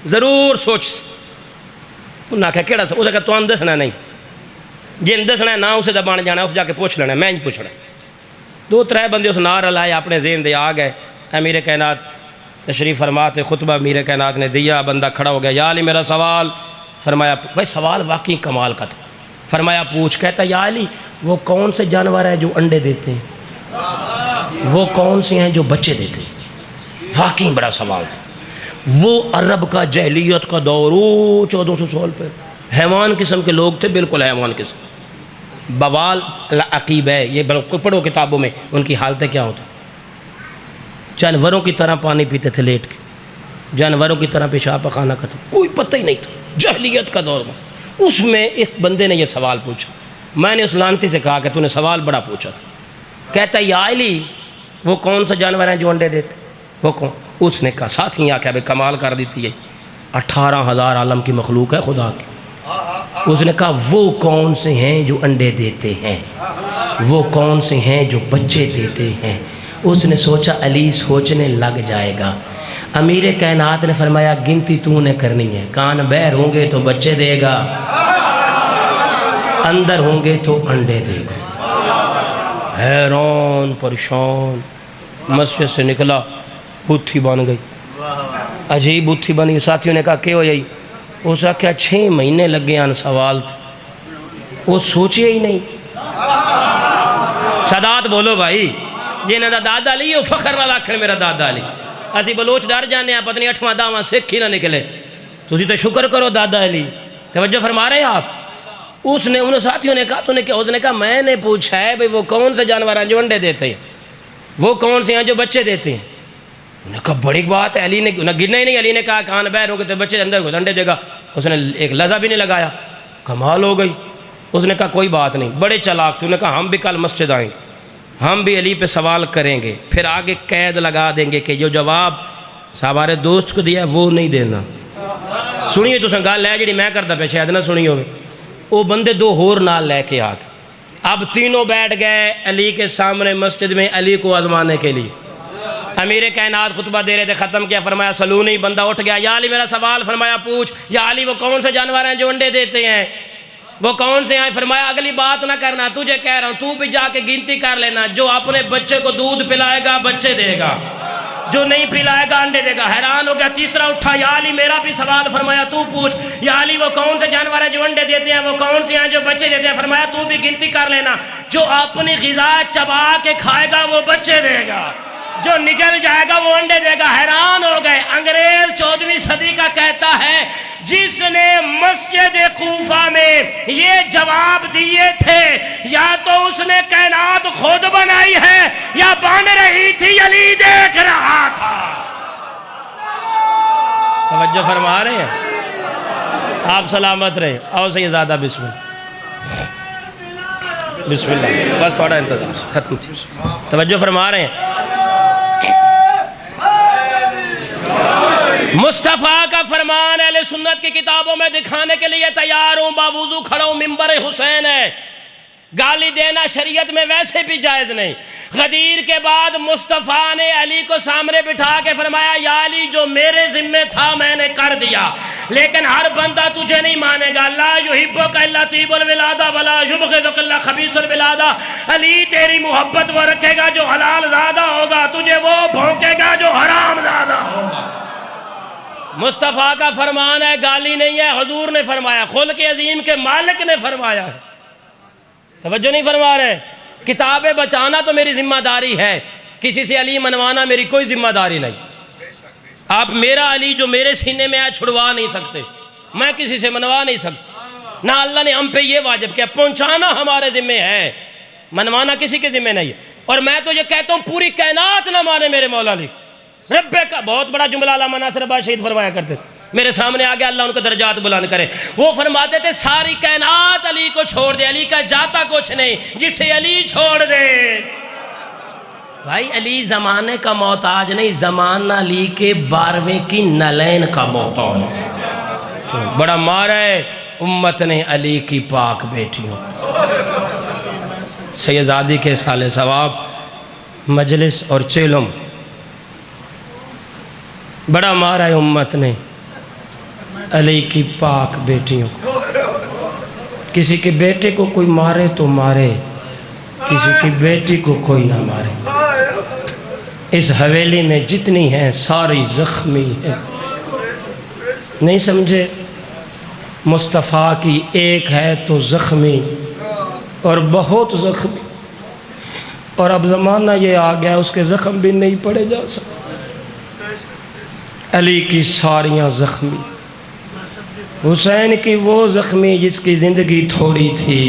ضرور سوچ. انہاں کہا کیڑا اسے کہا تو دسنا نہیں, جن دسنا ہے نہ اسے دا بن جانا, اس جا کے پوچھ لینا, میں نہیں پوچھنا. 2-3 بندے اس نار لائے اپنے ذہن دے آ گئے. امیر کائنات تشریف فرماتے خطبہ امیر کائنات نے دیا, بندہ کھڑا ہو گیا, یا علی میرا سوال. فرمایا بھائی سوال واقعی کمال کا تھا. فرمایا پوچھ. کہتا یا علی وہ کون سے جانور ہیں جو انڈے دیتے ہیں, وہ کون سے ہیں جو بچے دیتے ہیں؟ واقعی بڑا سوال تھا. وہ عرب کا جہلیت کا دور 1400 سال پہ, حیوان قسم کے لوگ تھے, بالکل حیوان قسم. بوال عقیب ہے, یہ پڑھو کتابوں میں ان کی حالتیں کیا ہوتی. جانوروں کی طرح پانی پیتے تھے لیٹ کے, جانوروں کی طرح پیشاب پخانہ کرتے, کوئی پتہ ہی نہیں تھا, جہلیت کا دور میں. اس میں ایک بندے نے یہ سوال پوچھا. میں نے اس لانتی سے کہا کہ تو نے سوال بڑا پوچھا تھا. کہتا یا علی وہ کون سے جانور ہیں جو انڈے دیتے, وہ کون؟ اس نے کہا ساتھ ہی آ کے بھائی کمال کر دیتی ہے, 18,000 عالم کی مخلوق ہے خدا کی. اس نے کہا وہ کون سے ہیں جو انڈے دیتے ہیں, وہ کون سے ہیں جو بچے دیتے ہیں. اس نے سوچا علی سوچنے لگ جائے گا. امیر کائنات نے فرمایا گنتی تو نے کرنی ہے, کان بہر ہوں گے تو بچے دے گا, اندر ہوں گے تو انڈے دے گا. حیران پریشان مسجد سے نکلا, بتھی بن گئی, عجیب بتھی بنی. ساتھیوں نے کہا کہ ہو یہی؟ اس کیا 6 مہینے لگے ان سوال تھے, وہ سوچے ہی نہیں. سادات بولو بھائی, جنہاں دا دادا علی وہ فخر نہ لاکھن میرا دادا علی. اسی بلوچ ڈر جانے ہیں پتہ نہیں 8واں 10واں سکھ ہی نہ نکلے. تو اسی تو شکر کرو دادا علی. توجہ فرما رہے ہیں آپ. اس نے انہوں ساتھیوں نے کہا تو نے کیا؟ اس نے کہا میں نے پوچھا ہے بھئی وہ کون سے جانور ہیں جو انڈے دیتے ہیں, وہ کون سے ہیں جو بچے دیتے ہیں. انہوں نے کہا بڑی بات ہے. علی نے گرنا ہی نہیں. علی نے کہا کان بہر ہوں گے تو بچے اندر کو انڈے دے گا. اس نے ایک لہجہ بھی نہیں لگایا, کمال ہو گئی. اس نے کہا کوئی بات نہیں, بڑے چالاک تھے. انہوں نے کہا ہم بھی کل مسجد آئیں گے, ہم بھی علی پہ سوال کریں گے, پھر آگے قید لگا دیں گے کہ جو جواب ہمارے دوست کو دیا ہے وہ نہیں دینا. سنیے تو گل ہے جی میں کرتا پہ شاید نہ سنی ہوئے. وہ بندے 2 اور نال لے کے آ گئے. اب تینوں بیٹھ گئے علی کے سامنے مسجد میں علی کو آزمانے کے لیے. امیر کائنات خطبہ دے رہے تھے, ختم کیا, فرمایا سلونی. بندہ اٹھ گیا, یا علی میرا سوال. فرمایا پوچھ. یا علی وہ کون سے جانور ہیں جو انڈے دیتے ہیں, وہ کون سے ہیں؟ فرمایا اگلی بات نہ کرنا, تجھے کہہ رہا ہوں, تو بھی جا کے گنتی کر لینا. جو اپنے بچے کو دودھ پلائے گا بچے دے گا, جو نہیں پلائے گا انڈے دے گا. حیران ہو گیا. تیسرا اٹھا, یا علی میرا بھی سوال. فرمایا تو پوچھ. یا علی وہ کون سے جانور ہیں جو انڈے دیتے ہیں, وہ کون سے ہیں جو بچے دیتے ہیں؟ فرمایا تو بھی گنتی کر لینا. جو اپنی غذا چبا کے کھائے گا وہ بچے دے گا, جو نگل جائے گا وہ انڈے دے گا. حیران ہو گئے. انگریز 14ویں صدی کا کہتا ہے جس نے مسجد کوفہ میں یہ جواب دیے تھے یا تو اس نے کائنات خود بنائی ہے یا بن رہی تھی, علی دیکھ رہا تھا. توجہ فرما رہے ہیں آپ, سلامت رہے. آؤ سیدزادہ بسم اللہ, بسم اللہ. بس تھوڑا انتظار ختم تھی. توجہ فرما رہے ہیں. مصطفیٰ کا فرمان اہل سنت کی کتابوں میں دکھانے کے لیے تیار ہوں, باوضو کھڑا ہوں, ممبر حسین ہے. گالی دینا شریعت میں ویسے بھی جائز نہیں. غدیر کے بعد مصطفیٰ نے علی کو سامنے بٹھا کے فرمایا یا علی جو میرے ذمہ تھا میں نے کر دیا, لیکن ہر بندہ تجھے نہیں مانے گا. لا یحبک الا طیب الولادہ ولا یبغضک الا خبیث الولادہ. علی تیری محبت وہ رکھے گا جو حلال زادہ ہوگا, تجھے وہ بھونکے گا جو حرام زادہ ہوگا. مصطفیٰ کا فرمان ہے, گالی نہیں ہے. حضور نے فرمایا, خلق عظیم کے مالک نے فرمایا ہے. توجہ نہیں فرما رہے. کتابیں بچانا تو میری ذمہ داری ہے, کسی سے علی منوانا میری کوئی ذمہ داری نہیں. آپ میرا علی جو میرے سینے میں ہے چھڑوا نہیں سکتے، میں کسی سے منوا نہیں سکتا، نہ اللہ نے ہم پہ یہ واجب کیا، پہنچانا ہمارے ذمہ ہے، منوانا کسی کے ذمہ نہیں ہے۔ اور میں تو یہ کہتا ہوں پوری کائنات نہ مانے میرے مولا علی، رب کا بہت بڑا جملہ علامہ ناصر عباس شہید فرمایا کرتے تھے، میرے سامنے آگے اللہ ان کو درجات بلند کرے، وہ فرماتے تھے ساری کائنات علی کو چھوڑ دے، علی کا جاتا کچھ نہیں، جسے علی چھوڑ دے۔ بھائی علی زمانے کا محتاج نہیں، زمانہ علی کے 12ویں کی نلین کا محتاج ہے۔ بڑا مارا ہے امت نے علی کی پاک بیٹیوں، سیدزادی کے سال ثواب مجلس اور چیلم، بڑا مارا ہے امت نے علی کی پاک بیٹیوں کو۔ کسی کے بیٹے کو کوئی مارے تو مارے، کسی کی بیٹی کو کوئی نہ مارے۔ اس حویلی میں جتنی ہیں ساری زخمی ہیں، نہیں سمجھے؟ مصطفیٰ کی ایک ہے تو زخمی اور بہت زخمی، اور اب زمانہ یہ آ گیا اس کے زخم بھی نہیں پڑے جا سکتے۔ علی کی ساریاں زخمی، حسین کی وہ زخمی جس کی زندگی تھوڑی تھی،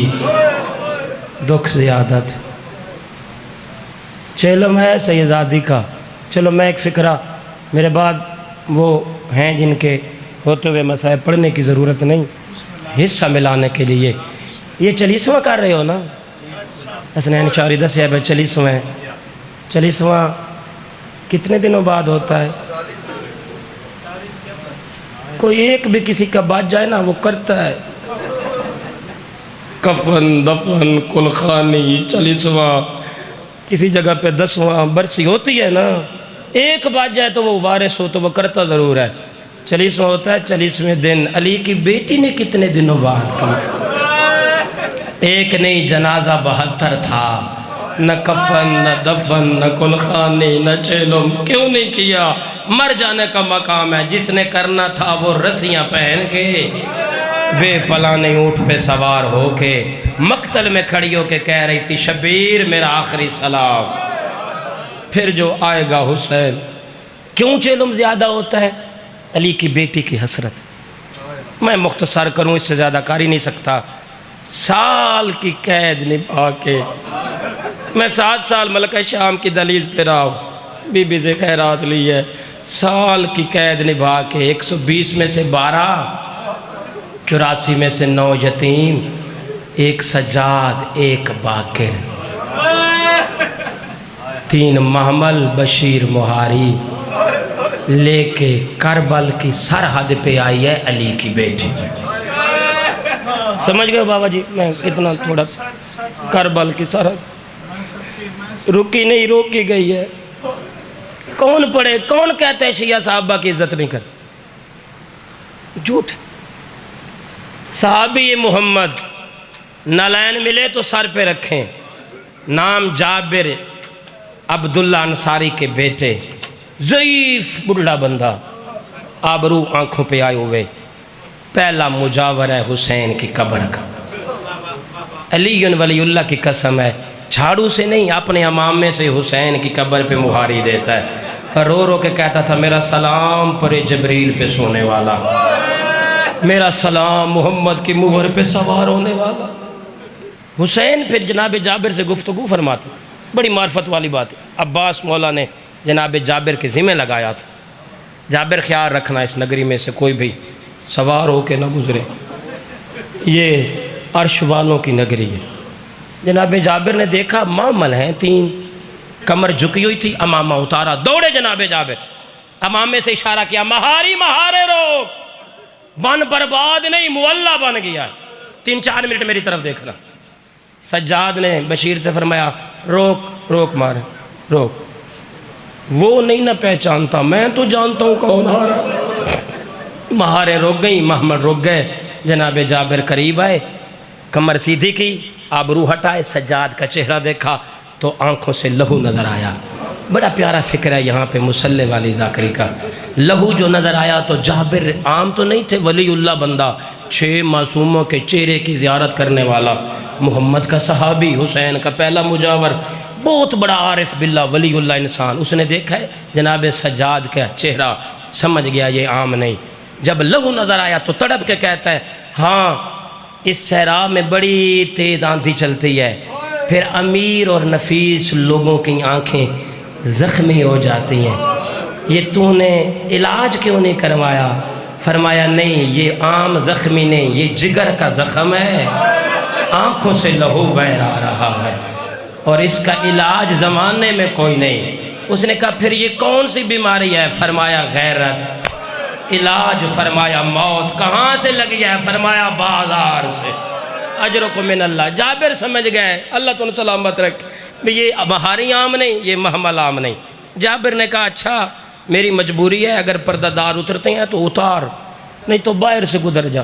دکھ زیادہ تھا۔ چیلم ہے سیدزادی کا۔ چلو میں ایک فکرہ، میرے بعد وہ ہیں جن کے ہوتے ہوئے مسائل پڑھنے کی ضرورت نہیں، حصہ ملانے کے لیے یہ 40واں کر رہے ہو نا؟ حسنین شاعری دس ہے 40واں، 40واں کتنے دنوں بعد ہوتا ہے؟ کوئی ایک بھی کسی کا بات جائے نا وہ کرتا ہے، کفن دفن کلخانی 40واں، کسی جگہ پہ 10واں برسی ہوتی ہے نا، ایک بات جائے تو وہ وارث ہو تو وہ کرتا ضرور ہے۔ 40واں ہوتا ہے 40ویں دن، علی کی بیٹی نے کتنے دنوں بعد کی؟ ایک نہیں جنازہ 72 تھا، نہ کفن نہ دفن نہ کلخانی نہ چیلم، کیوں نہیں کیا؟ مر جانے کا مقام ہے، جس نے کرنا تھا وہ رسیاں پہن کے بے پلانے اونٹ پہ سوار ہو کے مقتل میں کھڑی ہو کے کہہ رہی تھی شبیر میرا آخری سلام، پھر جو آئے گا حسین۔ کیوں چیلم زیادہ ہوتا ہے؟ علی کی بیٹی کی حسرت۔ میں مختصر کروں، اس سے زیادہ کر ہی نہیں سکتا۔ سال کی قید نبھا کے میں 7 سال ملکہ شام کی دہلیز پہ رہا ہوں، بی بی سے خیرات لی ہے، سال کی قید نبھا کے 120 میں سے 12، 84 میں سے 9 یتیم، 1 سجاد 1 باقر، 3 محمل بشیر مہاری، لے کے کربل کی سرحد پہ آئی ہے علی کی بیٹی۔ سمجھ گئے بابا جی میں کتنا تھوڑا؟ کربل کی سرحد رکی نہیں، روکی گئی ہے۔ کون پڑھے؟ کون کہتے ہیں شیعہ صحابہ کی عزت نہیں کر؟ جھوٹ۔ صحابی محمد نالین ملے تو سر پہ رکھیں، نام جابر عبداللہ انصاری کے بیٹے، ضعیف بڑھڑا بندہ، آبرو آنکھوں پہ آئے ہوئے، پہلا مجاور ہے حسین کی قبر کا۔ علی ولی اللہ کی قسم ہے، جھاڑو سے نہیں اپنے امامے سے حسین کی قبر پہ مہاری دیتا ہے، رو رو کے کہتا تھا میرا سلام پر جبریل پہ سونے والا، میرا سلام محمد کی مہر پہ سوار ہونے والا۔ حسین پھر جناب جابر سے گفتگو فرماتے، بڑی معرفت والی بات ہے۔ عباس مولا نے جناب جابر کے ذمہ لگایا تھا، جابر خیال رکھنا اس نگری میں سے کوئی بھی سوار ہو کے نہ گزرے، یہ عرش والوں کی نگری ہے۔ جناب جابر نے دیکھا معمل ہیں 3، کمر جھکی ہوئی تھی، امامہ اتارا، دوڑے جناب جابر، امامے سے اشارہ کیا مہاری مہارے روک، بن برباد نہیں معلّہ بن گیا۔ 3-4 منٹ میری طرف دیکھنا۔ سجاد نے بشیر سے فرمایا روک روک مارے روک، وہ نہیں نہ پہچانتا، میں تو جانتا ہوں کون مہارا۔ مہارے رک گئی، محمد رک گئے، جناب جابر قریب آئے، کمر سیدھی کی، آبرو ہٹائے، سجاد کا چہرہ دیکھا تو آنکھوں سے لہو نظر آیا۔ بڑا پیارا فکر ہے یہاں پہ مسلح والی ذاکری کا۔ لہو جو نظر آیا تو جابر عام تو نہیں تھے، ولی اللہ بندہ، 6 معصوموں کے چہرے کی زیارت کرنے والا، محمد کا صحابی، حسین کا پہلا مجاور، بہت بڑا عارف باللہ ولی اللہ انسان۔ اس نے دیکھا ہے جناب سجاد کا چہرہ سمجھ گیا یہ عام نہیں۔ جب لہو نظر آیا تو تڑپ کے کہتا ہے ہاں اس صحرا میں بڑی تیز آندھی چلتی ہے، پھر امیر اور نفیس لوگوں کی آنکھیں زخمی ہو جاتی ہیں، یہ تو نے علاج کیوں نہیں کروایا؟ فرمایا نہیں، یہ عام زخمی نہیں، یہ جگر کا زخم ہے، آنکھوں سے لہو بہہ آ رہا ہے اور اس کا علاج زمانے میں کوئی نہیں۔ اس نے کہا پھر یہ کون سی بیماری ہے؟ فرمایا غیرت۔ علاج فرمایا موت۔ کہاں سے لگی ہے؟ فرمایا بازار سے۔ اجرکم من اللہ۔ جابر سمجھ گئے، اللہ تم سلامت رکھ، یہ مہاری عام نہیں، یہ محمل عام نہیں۔ جابر نے کہا اچھا میری مجبوری ہے، اگر پردہ دار اترتے ہیں تو اتار، نہیں تو باہر سے گزر جا،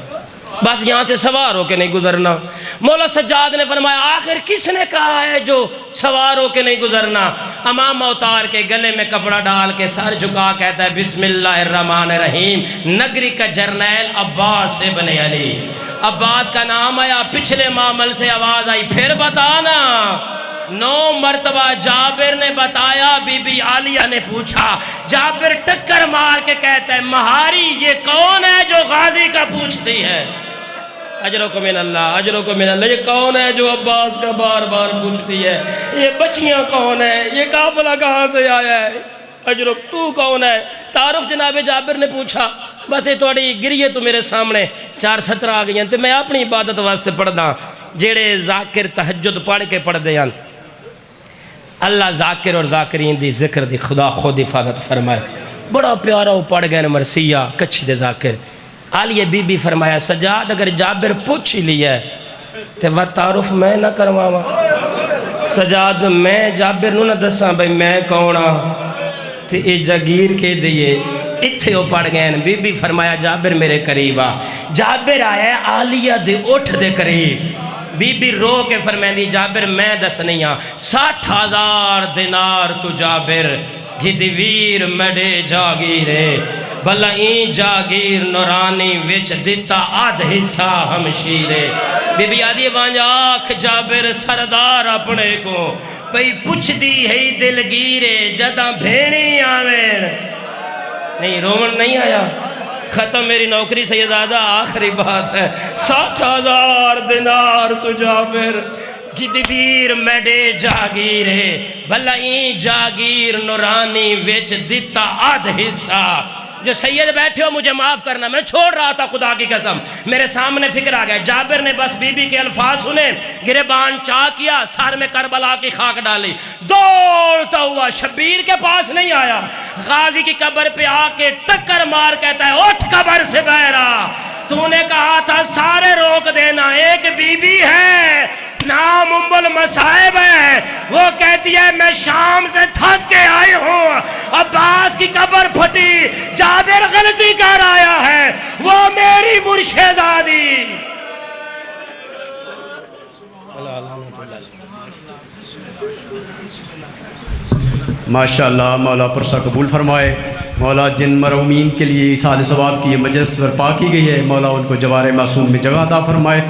بس یہاں سے سوار ہو کے نہیں گزرنا۔ مولا سجاد نے فرمایا آخر کس نے کہا ہے جو سوار ہو کے نہیں گزرنا؟ امامہ اتار کے گلے میں کپڑا ڈال کے سر جھکا کہتا ہے بسم اللہ الرحمن الرحیم، نگری کا جرنیل عباس ابن علی۔ عباس کا نام آیا، پچھلے معامل سے آواز آئی پھر بتانا۔ 9 مرتبہ جابر نے بتایا، بی بی عالیہ نے پوچھا، جابر ٹکر مار کے کہتا ہے مہاری یہ کون ہے جو غازی کا پوچھتی ہے؟ اجرکم من اللہ، اجرکم من اللہ، یہ کون ہے جو عباس کا بار بار پوچھتی ہے؟ یہ بچیاں کون ہیں؟ یہ قافلہ کہاں سے آیا ہے؟ اجرک تو کون ہے؟ تعارف جناب جابر نے پوچھا، بس یہ توڑی گریے تو میرے سامنے 4 سطر آ گئی ہیں تو میں اپنی عبادت واسطے پڑھ دا، جیڑے ذاکر تہجد پڑھ کے پڑھ دے ہیں اللہ ذاکر اور ذاکرین دی ذکر دی خدا خود حفاظت فرمائے۔ بڑا پیارا وہ پڑھ گئے مرثیہ کچھ دے ذاکر۔ عالیہ بی بی فرمایا سجاد اگر جابر پوچھ ہی لیا ہے تو وہ تعارف میں نہ کرواواں؟ سجاد میں جابر نو نہ دساں بھئی میں کونا تے اے جاگیر کے دیئے اتھے وہ پڑھ گئے۔ بی بی فرمایا جابر میرے قریب آ۔ جابر آیا ہے عالیہ دے اٹھ دے قریب، بی بی رو کے فرمائندی جابر میں دس نہیں ہاں 60,000 دینار تو جابر گھدویر مڈے جاگیرے بھلا این جاگیر نورانی وچ دیتا آدھ حصہ ہمشیرے۔ بی بی آدھی وانجا آکھ جابر سردار اپنے کو بھئی پوچھ دی ہے دلگیرے جدہ بھیڑی آوین۔ نہیں رومن نہیں آیا، ختم میری نوکری سیدادہ آخری بات ہے۔ 60,000 دینار تو جابر گدبیر میڈے جاگیرے بھلا این جاگیر نورانی وچ دیتا آدھ حصہ۔ جو سید بیٹھے ہو مجھے معاف کرنا، میں چھوڑ رہا تھا خدا کی قسم، میرے سامنے فکر آ گیا۔ جابر نے بس بی بی کے الفاظ سنے، گریبان چاہ کیا، سر میں کربلا کی خاک ڈالی، دوڑتا ہوا شبیر کے پاس نہیں آیا، غازی کی قبر پہ آ کے ٹکر مار کہتا ہے اٹھ قبر سے بہرا، تو نے کہا تھا سارے روک دینا، ایک بی بی ہے نام ام المصائب ہے، وہ کہتی ہے میں شام سے تھک کے آئی ہوں، عباس کی قبر پھٹی، جابر غلطی کر آیا ہے، وہ میری مرشدادی۔ ماشاءاللہ مولا پرسہ قبول فرمائے۔ مولا جن مرحومین کے لیے ایصال ثواب کی یہ مجلس برپا کی گئی ہے، مولا ان کو جوار معصوم میں جگہ عطا فرمائے۔